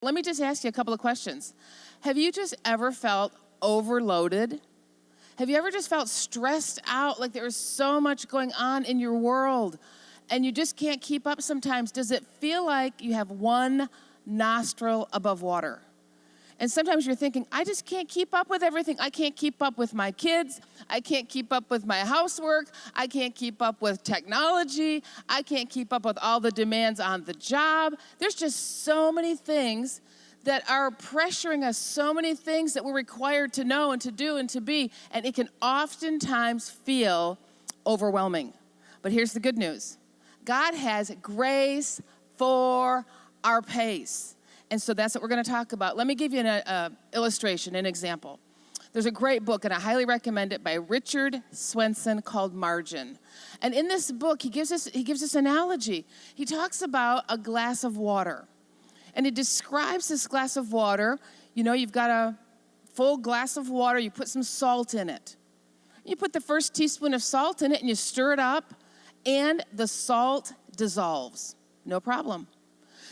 Let me just ask you a couple of questions. Have you just ever felt overloaded? Have you ever just felt stressed out, like there is so much going on in your world and you just can't keep up sometimes? Does it feel like you have one nostril above water? And sometimes you're thinking, I just can't keep up with everything. I can't keep up with my kids. I can't keep up with my housework. I can't keep up with technology. I can't keep up with all the demands on the job. There's just so many things that are pressuring us, so many things that we're required to know and to do and to be, and it can oftentimes feel overwhelming. But here's the good news. God has grace for our pace. And so that's what we're going to talk about. Let me give you an illustration, an example. There's a great book, and I highly recommend it, by Richard Swenson called Margin. And in this book, he gives us an analogy. He talks about a glass of water. And he describes this glass of water. You know, you've got a full glass of water. You put some salt in it. You put the first teaspoon of salt in it, and you stir it up, and the salt dissolves. No problem.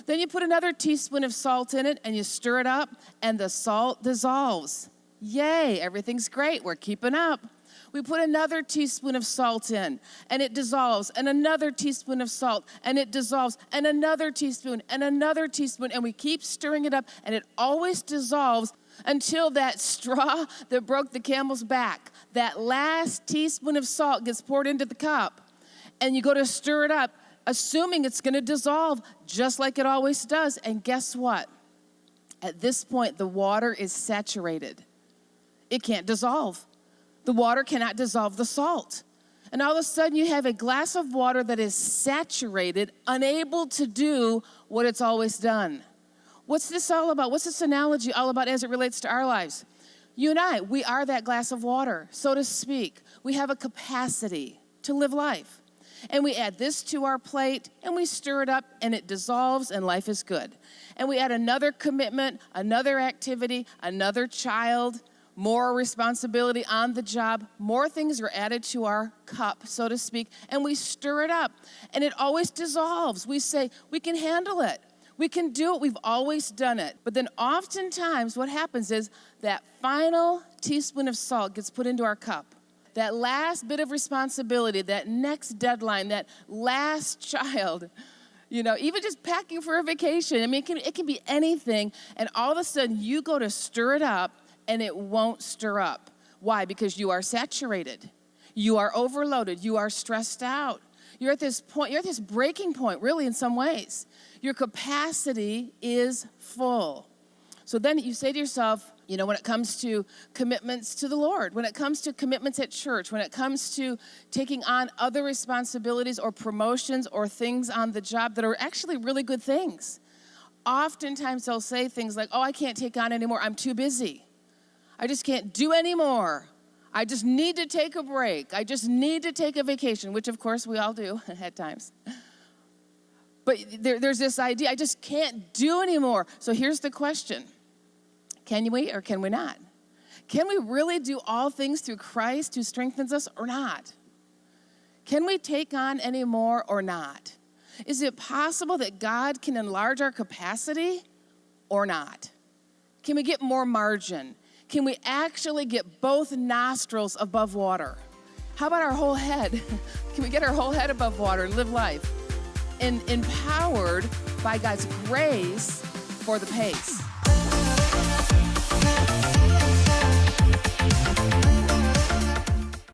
Then you put another teaspoon of salt in it, and you stir it up, and the salt dissolves. Yay, everything's great. We're keeping up. We put another teaspoon of salt in, and it dissolves, and another teaspoon of salt, and it dissolves, and another teaspoon, and we keep stirring it up, and it always dissolves until that straw that broke the camel's back, that last teaspoon of salt gets poured into the cup, and you go to stir it up, assuming it's going to dissolve just like it always does. And guess what? At this point, the water is saturated. It can't dissolve. The water cannot dissolve the salt. And all of a sudden, you have a glass of water that is saturated, unable to do what it's always done. What's this all about? What's this analogy all about as it relates to our lives? You and I, we are that glass of water, so to speak. We have a capacity to live life. And we add this to our plate, and we stir it up, and it dissolves, and life is good. And we add another commitment, another activity, another child, more responsibility on the job, more things are added to our cup, so to speak, and we stir it up, and it always dissolves. We say, we can handle it. We can do it. We've always done it. But then oftentimes what happens is that final teaspoon of salt gets put into our cup. That last bit of responsibility, that next deadline, that last child, you know, even just packing for a vacation. I mean, it can be anything, and all of a sudden you go to stir it up, and it won't stir up. Why? Because you are saturated. You are overloaded. You are stressed out. You're at this point, you're at this breaking point, really, in some ways. Your capacity is full. So then you say to yourself, you know, when it comes to commitments to the Lord, when it comes to commitments at church, when it comes to taking on other responsibilities or promotions or things on the job that are actually really good things, oftentimes they'll say things like, oh, I can't take on anymore. I'm too busy. I just can't do anymore. I just need to take a break. I just need to take a vacation, which of course we all do at times. But there's this idea, I just can't do anymore. So here's the question. Can we or can we not? Can we really do all things through Christ who strengthens us or not? Can we take on any more or not? Is it possible that God can enlarge our capacity or not? Can we get more margin? Can we actually get both nostrils above water? How about our whole head? Can we get our whole head above water and live life? And empowered by God's grace for the pace.